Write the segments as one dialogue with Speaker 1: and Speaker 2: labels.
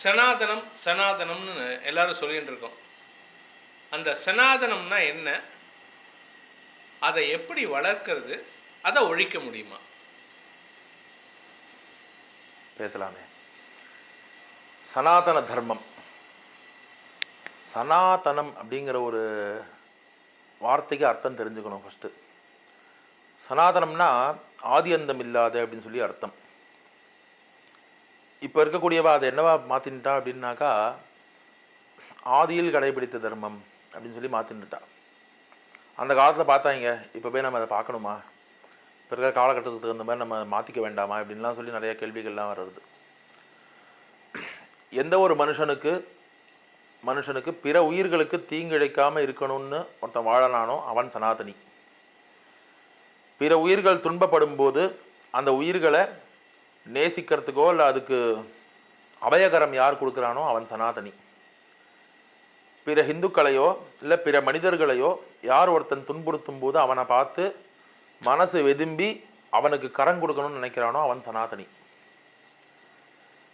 Speaker 1: சனாதனம் சனாதனம்னு எல்லாரும் சொல்லிகிட்டு இருக்கோம். அந்த சனாதனம்னா என்ன, அதை எப்படி வளர்க்கறது, அதை ஒழிக்க முடியுமா?
Speaker 2: பேசலாமே. சனாதன தர்மம், சனாதனம் அப்படிங்கிற ஒரு வார்த்தைக்கு அர்த்தம் தெரிஞ்சுக்கணும். ஃபஸ்ட்டு சனாதனம்னா ஆதி அந்தம் இல்லாத அப்படின்னு சொல்லி அர்த்தம். இப்போ இருக்கக்கூடியவா அதை என்னவா மாற்றின்ட்டா அப்படின்னாக்கா, ஆதியில் கடைபிடித்த தர்மம் அப்படின்னு சொல்லி மாற்றின்னுட்டா. அந்த காலத்தில் பார்த்தாங்க, இப்போ போய் நம்ம அதை பார்க்கணுமா, இப்போ இருக்கிற காலகட்டத்துக்கு தகுந்த மாதிரி நம்ம மாற்றிக்க வேண்டாமா அப்படின்லாம் சொல்லி நிறைய கேள்விகள்லாம் வருது. எந்த ஒரு மனுஷனுக்கு பிற உயிர்களுக்கு தீங்கிழைக்காமல் இருக்கணும்னு ஒருத்தன் வாழனானோ அவன் சனாதனி. பிற உயிர்கள் துன்பப்படும் போது அந்த உயிர்களை நேசிக்கிறதுக்கோ இல்லை அதுக்கு அபயகரம் யார் கொடுக்குறானோ அவன் சனாதனி. பிற ஹிந்துக்களையோ இல்லை பிற மனிதர்களையோ யார் ஒருத்தன் துன்புறுத்தும் போது அவனை பார்த்து மனசு வெதும்பி அவனுக்கு கரம் கொடுக்கணும்னு நினைக்கிறானோ அவன் சனாதனி.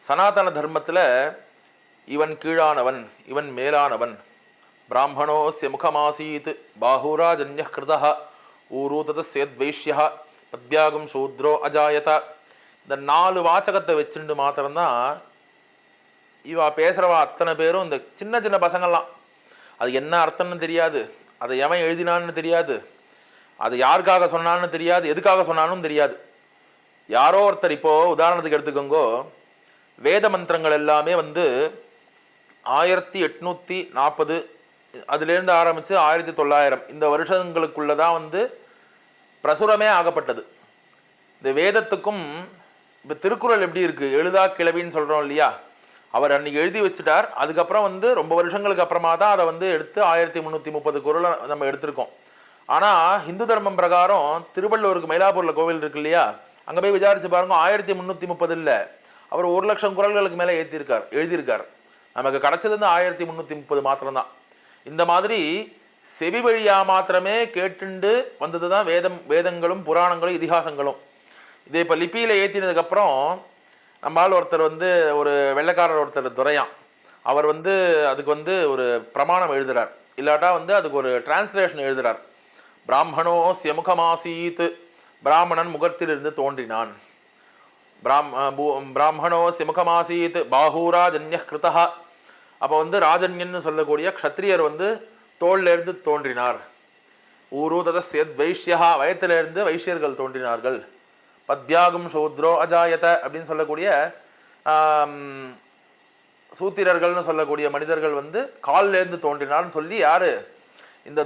Speaker 2: சனாதன தர்மத்தில் இவன் கீழானவன், இவன் மேலானவன், பிராமணோஸ்ய முகமாசீத் பாஹூராஜன்ய கிருதா ஊரூததஸ்யத்வைஷ்யா பத்யாகும் சூத்ரோ அஜாயத. இந்த 4 வாச்சகத்தை வச்சுட்டு மாத்திரம்தான் இவா பேசுகிறவா அத்தனை பேரும், இந்த சின்ன சின்ன பசங்கள்லாம் அது என்ன அர்த்தம்னு தெரியாது, அதை எவன் எழுதினான்னு தெரியாது, அது யாருக்காக சொன்னான்னு தெரியாது, எதுக்காக சொன்னான்னு தெரியாது. யாரோ ஒருத்தர், இப்போது உதாரணத்துக்கு எடுத்துக்கோங்கோ, வேத மந்திரங்கள் எல்லாமே 1840 அதுலேருந்து ஆரம்பித்து 1900 இந்த வருஷங்களுக்குள்ளே தான் பிரசுரமே ஆகப்பட்டது. இந்த வேதத்துக்கும் இப்போ திருக்குறள் எப்படி இருக்குது, எழுதா கிளவின்னு சொல்கிறோம் இல்லையா, அவர் அன்றைக்கி எழுதி வச்சுட்டார். அதுக்கப்புறம் ரொம்ப வருஷங்களுக்கு அப்புறமா தான் அதை எடுத்து 1330 குறளை நம்ம எடுத்திருக்கோம். ஆனால் ஹிந்து தர்மம் பிரகாரம் திருவள்ளூருக்கு மயிலாப்பூரில் கோவில் இருக்கு இல்லையா, அங்கே போய் விசாரித்து பாருங்க, 1330 இல்லை, அவர் 1,00,000 குறள்களுக்கு மேலே எழுதியிருக்கார். நமக்கு கிடச்சது 1330 மாத்திரம்தான். இந்த மாதிரி செவி வழியாக மாத்திரமே கேட்டுண்டு வந்தது தான் வேதங்களும் புராணங்களும் இதிகாசங்களும். இதே இப்போ லிபியில் ஏற்றினதுக்கப்புறம் நம்மளால் ஒருத்தர் ஒரு வெள்ளைக்காரர் ஒருத்தர் துரையான், அவர் அதுக்கு ஒரு பிரமாணம் எழுதுகிறார், இல்லாட்டா அதுக்கு ஒரு டிரான்ஸ்லேஷன் எழுதுகிறார். பிராமணோஸ்ய முகமாசீத், பிராமணன் முகத்திலிருந்து தோன்றினான். பிராமணோஸ்ய முகமாசீத் பாஹூராஜன்ய கிருதா. அப்போ ராஜன்யன்னு சொல்லக்கூடிய க்ஷத்ரியர் தோல்லேருந்து தோன்றினார். ஊரூததஸ்யத்வைஷ்யா, வயத்திலிருந்து வைஷ்யர்கள் தோன்றினார்கள். பத்யாகும் சூத்ரோ அஜாயத அப்படின்னு சொல்லக்கூடிய சூத்திரர்கள்னு சொல்லக்கூடிய மனிதர்கள் கால்லேருந்து தோன்றினார்னு சொல்லி யார், இந்த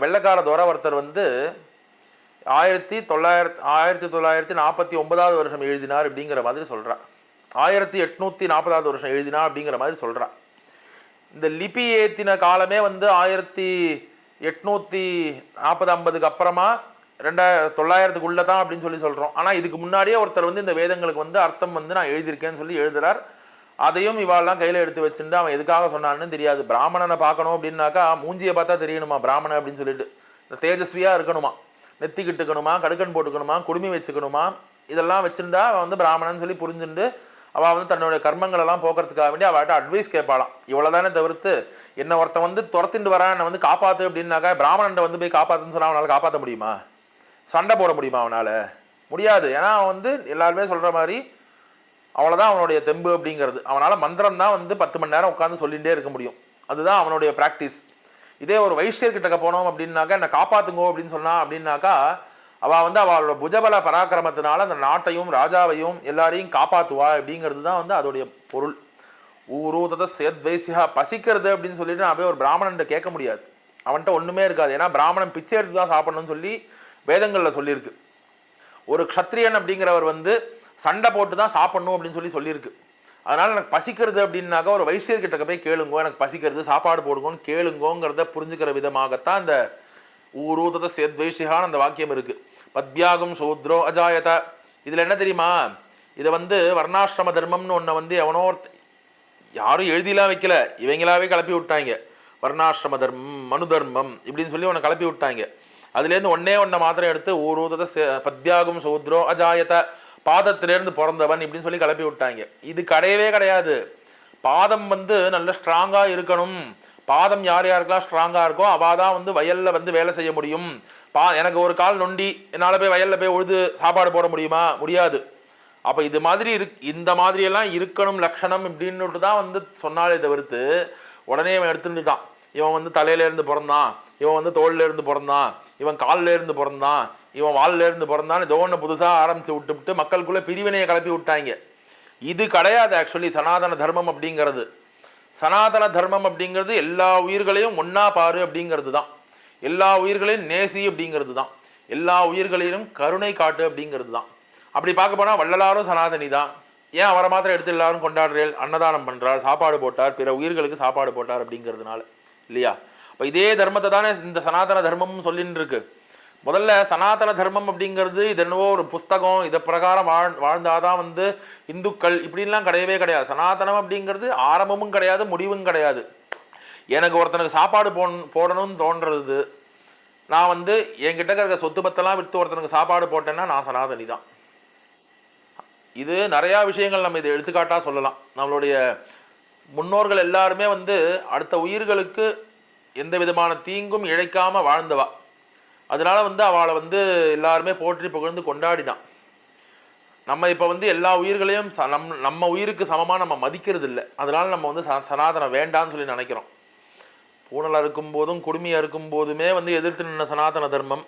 Speaker 2: வெள்ளைக்கார துரை ஒருத்தர் 1949 வருஷம் எழுதினார் அப்படிங்கிற மாதிரி சொல்கிறார். 1840 வருஷம் எழுதினார் அப்படிங்கிற மாதிரி சொல்கிறார். இந்த லிபி ஏற்றின காலமே 1840-50 அப்புறமா 2900 தான் அப்படின்னு சொல்கிறோம். ஆனால் இதுக்கு முன்னாடியே ஒருத்தர் இந்த வேதங்களுக்கு அர்த்தம் நான் எழுதியிருக்கேன்னு சொல்லி எழுதுறார். அதையும் இவாளெலாம் கையில் எடுத்து வச்சுட்டு அவன் எதுக்காக சொன்னான்னு தெரியாது. பிராமணனை பார்க்கணும் அப்படின்னாக்கா மூஞ்சியை பார்த்தா தெரியணுமா பிராமணன் அப்படின்னு சொல்லிட்டு, இந்த தேஜஸ்வியாக இருக்கணுமா, நெத்திக்கிட்டுக்கணுமா, கடுக்கன் போட்டுக்கணுமா, குடுமி வச்சுக்கணுமா, இதெல்லாம் வச்சுருந்தா அவன் பிராமணன் சொல்லி புரிஞ்சுட்டு அவள் தன்னுடைய கர்மங்களெல்லாம் போக்குறதுக்காக வேண்டி அவள்கிட்ட அட்வைஸ் கேட்பாளாம். இவ்வளோதானே தவிர்த்து என்னை ஒருத்தன் துரத்திட்டு வரான், என்னை காப்பாற்று அப்படின்னாக்கா பிராமணன்ட்ட போய் காப்பாற்றுன்னு சொன்னால் அவனால் காப்பாற்ற முடியுமா, சண்டை போட முடியுமா, அவனால் முடியாது. ஏன்னா அவன் எல்லாருமே சொல்கிற மாதிரி அவ்வளோதான் அவனுடைய தெம்பு அப்படிங்கிறது. அவனால் மந்திரம் தான் 10 மணி நேரம் உட்காந்து சொல்லிகிட்டே இருக்க முடியும், அதுதான் அவனுடைய ப்ராக்டிஸ். இதே ஒரு வைஷ்யர்கிட்ட போனோம் அப்படின்னாக்கா என்னை காப்பாற்றுங்கோ அப்படின்னு சொன்னான் அப்படின்னாக்கா அவள் அவளோட புஜபல பராக்கிரமத்தினால அந்த நாட்டையும் ராஜாவையும் எல்லாரையும் காப்பாற்றுவா அப்படிங்கிறது தான் அதோடைய பொருள். ஊரூதத சேத்வைசியா, பசிக்கிறது அப்படின்னு சொல்லிட்டு நான் போய் ஒரு பிராமணன்ட்ட கேட்க முடியாது, அவன்கிட்ட ஒன்றுமே இருக்காது. ஏன்னா பிராமணன் பிச்சை எடுத்து தான் சாப்பிடணும்னு சொல்லி வேதங்களில் சொல்லியிருக்கு. ஒரு க்ஷத்ரியன் அப்படிங்கிறவர் சண்டை போட்டு தான் சாப்பிடணும் அப்படின்னு சொல்லியிருக்கு. அதனால் எனக்கு பசிக்கிறது அப்படின்னாக்கா ஒரு வைஷ்யர்கிட்ட போய் கேளுங்கோ, எனக்கு பசிக்கிறது சாப்பாடு போடுங்கன்னு கேளுங்கோங்கிறத புரிஞ்சுக்கிற விதமாகத்தான் இந்த ஊரூதத சேத்வைஷியான்னு அந்த வாக்கியம் இருக்குது. பத்யாகும் சூத்ரோ அஜாயத. இதில் என்ன தெரியுமா, இதை வர்ணாசிரம தர்மம்னு ஒன்றை எவனோ யாரும் எழுதிலாம் வைக்கல, இவங்களாவே கிளப்பி விட்டாங்க. வர்ணாசிரம தர்மம், மனு தர்மம் இப்படின்னு சொல்லி உன்னை கிளப்பி விட்டாங்க. அதுலேருந்து ஒன்றை மாத்திரம் எடுத்து ஊரூதத பத்யாகும் சூத்ரோ அஜாயத, பாதத்திலேருந்து பிறந்தவன் இப்படின்னு சொல்லி கிளப்பி விட்டாங்க. இது கிடையவே கிடையாது. பாதம் வந்து நல்ல ஸ்ட்ராங்காக இருக்கணும். பாதம் யார் யாருக்கெல்லாம் ஸ்ட்ராங்காக இருக்கோ அவள் தான் வந்து வயலில் வந்து வேலை செய்ய முடியும். எனக்கு ஒரு கால் நொண்டி, என்னால் போய் வயலில் போய் உழுது சாப்பாடு போட முடியுமா? முடியாது. அப்போ இது மாதிரி இந்த மாதிரியெல்லாம் இருக்கணும் லட்சணம் இப்படின்னுட்டு தான் வந்து சொன்னாலே தவிர்த்து உடனே இவன் எடுத்துட்டான். இவன் வந்து தலையிலேருந்து பிறந்தான், இவன் வந்து தோல்லேருந்து பிறந்தான், இவன் காலிலேருந்து பிறந்தான், இவன் வால்லேருந்து பிறந்தான், இதோ ஒன்று புதுசாக ஆரம்பித்து விட்டுவிட்டு மக்களுக்குள்ளே பிரிவினையை கிளப்பி விட்டாங்க. இது கிடையாது ஆக்சுவலி சனாதன தர்மம் அப்படிங்கிறது. சனாதன தர்மம் அப்படிங்கிறது எல்லா உயிர்களையும் ஒன்றா பாரு அப்படிங்கிறது தான். எல்லா உயிர்களையும் நேசி அப்படிங்கிறது தான். எல்லா உயிர்களையும் கருணை காட்டு அப்படிங்கிறது தான். அப்படி பார்க்க போனால் வள்ளலாரும் சனாதனி தான். ஏன் அவரை மாத்திரம் எடுத்து எல்லாரும் கொண்டாடுறேன்? அன்னதானம் பண்ணுறார், சாப்பாடு போட்டார், பிற உயிர்களுக்கு சாப்பாடு போட்டார் அப்படிங்கிறதுனால இல்லையா? இப்போ இதே தர்மத்தை தானே இந்த சனாதன தர்மம்னு சொல்லின்னு இருக்கு. முதல்ல சனாதன தர்மம் அப்படிங்கிறது இது என்னவோ ஒரு புஸ்தகம், இதை பிரகாரம் வாழ்ந்தாதான் வந்து இந்துக்கள் இப்படின்லாம் கிடையவே கிடையாது. சனாதனம் அப்படிங்கிறது ஆரம்பமும் கிடையாது, முடிவும் கிடையாது. எனக்கு ஒருத்தனுக்கு சாப்பாடு போடணும்னு தோன்றது, நான் வந்து என்கிட்ட இருக்க சொத்து பத்தெல்லாம் விற்று ஒருத்தனுக்கு சாப்பாடு போட்டேன்னா நான் சனாதனி தான். இது நிறையா விஷயங்கள் நம்ம இதை எடுத்துக்காட்டாக சொல்லலாம். நம்மளுடைய முன்னோர்கள் எல்லாருமே வந்து அடுத்த உயிர்களுக்கு எந்த விதமான தீங்கும் இழைக்காமல் வாழ்ந்தவா. அதனால வந்து அவளை வந்து எல்லாருமே போற்றி புகழ்ந்து கொண்டாடினான். நம்ம இப்போ வந்து எல்லா உயிர்களையும் நம்ம உயிருக்கு சமமாக நம்ம மதிக்கிறது இல்லை. அதனால நம்ம வந்து சனாதனம் வேண்டான்னு சொல்லி நினைக்கிறோம். பூனலாக இருக்கும்போதும் குடுமையாக இருக்கும்போதுமே வந்து எதிர்த்து நின்ன சனாதன தர்மம்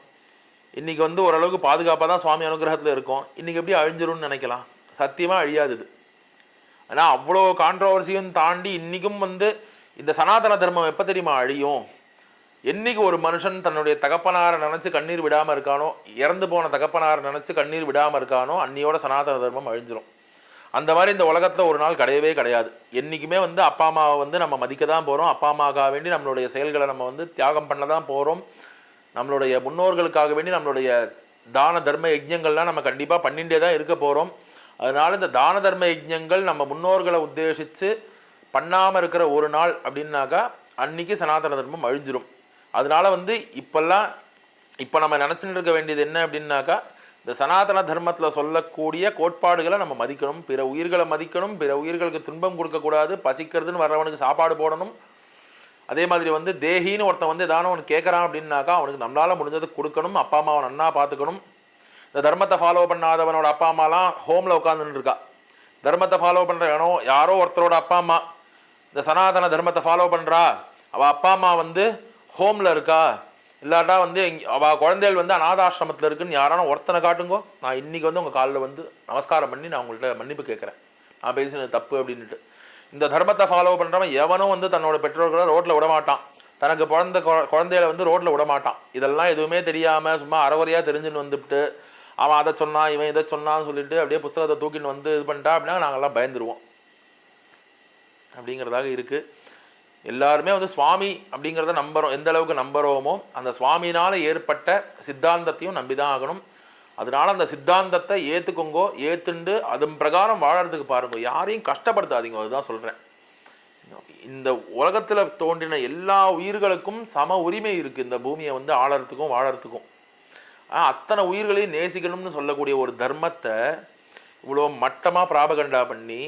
Speaker 2: இன்றைக்கி வந்து ஓரளவுக்கு பாதுகாப்பாக தான் சுவாமி அனுகிரகத்தில் இருக்கும். இன்றைக்கி எப்படி அழிஞ்சிரும்னு நினைக்கலாம்? சத்தியமாக அழியாது இது. ஆனால் அவ்வளோ கான்ட்ரவர்சியும் தாண்டி இன்றைக்கும் வந்து இந்த சனாதன தர்மம் எப்போ தெரியுமா அழியும்? என்றைக்கு ஒரு மனுஷன் தன்னுடைய தகப்பனாரை நினச்சி கண்ணீர் விடாமல் இருக்கானோ, இறந்து போன தகப்பனாரை நினச்சி கண்ணீர் விடாமல் இருக்கானோ, அன்னியோட சனாதன தர்மம் அழிஞ்சிரும். அந்த மாதிரி இந்த உலகத்தில் ஒரு நாள் கிடையவே கிடையாது. என்றைக்குமே வந்து அப்பா அம்மாவை வந்து நம்ம மதிக்க தான் போகிறோம். அப்பா அம்மாவுக்காக வேண்டி நம்மளுடைய செயல்களை நம்ம வந்து தியாகம் பண்ண தான் போகிறோம். நம்மளுடைய முன்னோர்களுக்காக வேண்டி நம்மளுடைய தான தர்ம யஜ்ஞங்கள்லாம் நம்ம கண்டிப்பாக பண்ணிகிட்டே தான் இருக்க போகிறோம். அதனால் இந்த தான தர்ம யஜ்ஞங்கள் நம்ம முன்னோர்களை உத்தேசித்து பண்ணாமல் இருக்கிற ஒரு நாள் அப்படின்னாக்கா அன்றைக்கி சனாதன தர்மம் அழிஞ்சிரும். அதனால் வந்து இப்போ நம்ம நினச்சிட்டு இருக்க வேண்டியது என்ன அப்படின்னாக்கா, இந்த சனாதன தர்மத்தில் சொல்லக்கூடிய கோட்பாடுகளை நம்ம மதிக்கணும், பிற உயிர்களை மதிக்கணும், பிற உயிர்களுக்கு துன்பம் கொடுக்கக்கூடாது, பசிக்கிறதுன்னு வர்றவனுக்கு சாப்பாடு போடணும். அதே மாதிரி வந்து தேகின்னு ஒருத்தன் வந்து ஏதானோ ஒன்று கேட்குறான் அப்படின்னாக்கா அவனுக்கு நம்மளால் முடிஞ்சது கொடுக்கணும். அப்பா அம்மாவை நன்னா பார்த்துக்கணும். இந்த தர்மத்தை ஃபாலோ பண்ணாதவனோட அப்பா அம்மாலாம் ஹோமில் உட்காந்துன்னு இருக்கா. தர்மத்தை ஃபாலோ பண்ணுற யாரோ ஒருத்தரோட அப்பா அம்மா இந்த சனாதன தர்மத்தை ஃபாலோ பண்ணுறா, அவள் அப்பா அம்மா வந்து ஹோமில் இருக்கா, இல்லாட்டா வந்து அவள் குழந்தைகள் வந்து அநாதாசிரமத்தில் இருக்குன்னு யாரான ஒருத்தனை காட்டுங்கோ, நான் இன்றைக்கி வந்து உங்கள் காலில் வந்து நமஸ்காரம் பண்ணி நான் உங்கள்கிட்ட மன்னிப்பு கேட்குறேன், நான் பேசினது தப்பு அப்படின்ட்டு. இந்த தர்மத்தை ஃபாலோ பண்ணுறவன் எவனும் வந்து தன்னோட பெற்றோர்களை ரோட்டில் விடமாட்டான், தனக்கு குழந்தைகளை வந்து ரோட்டில் விடமாட்டான். இதெல்லாம் எதுவுமே தெரியாமல் சும்மா அறகுறையாக தெரிஞ்சுன்னு வந்துவிட்டு அவன் அதை சொன்னான் இவன் இதை சொன்னான்னு சொல்லிட்டு அப்படியே புஸ்தகத்தை தூக்கின்னு வந்து இது பண்ணிட்டா அப்படின்னா நாங்கள்லாம் பயந்துருவோம் அப்படிங்கிறதாக இருக்குது. எல்லாருமே வந்து சுவாமி அப்படிங்கிறத நம்புகிறோம். எந்த அளவுக்கு நம்புகிறோமோ அந்த சுவாமினால் ஏற்பட்ட சித்தாந்தத்தையும் நம்பி தான் ஆகணும். அதனால் அந்த சித்தாந்தத்தை ஏற்றுக்கோங்கோ, ஏற்றுண்டு அதன் பிரகாரம் வாழறதுக்கு பாருங்க, யாரையும் கஷ்டப்படுத்தாதீங்க. அதுதான் சொல்கிறேன். இந்த உலகத்தில் தோன்றின எல்லா உயிர்களுக்கும் சம உரிமை இருக்குது இந்த பூமியை வந்து ஆளறதுக்கும் வாழறதுக்கும். அத்தனை உயிர்களையும் நேசிக்கணும்னு சொல்லக்கூடிய ஒரு தர்மத்தை இவ்வளோ மட்டமாக பிராபகண்டா பண்ணி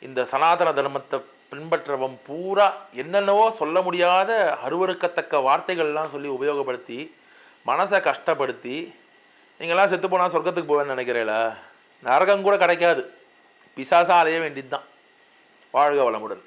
Speaker 2: இந்த சனாதன தர்மத்தை பின்பற்றவன் பூரா என்னென்னவோ சொல்ல முடியாத அருவருக்கத்தக்க வார்த்தைகள்லாம் சொல்லி உபயோகப்படுத்தி மனசை கஷ்டப்படுத்தி நீங்கள்லாம் செத்து போனால் சொர்க்கத்துக்கு போவேன்னு நினைக்கிறீங்களா? நரகம் கூட கிடைக்காது, பிசாசா அலைய வேண்டியது தான். வாழ்க வளமுடன்.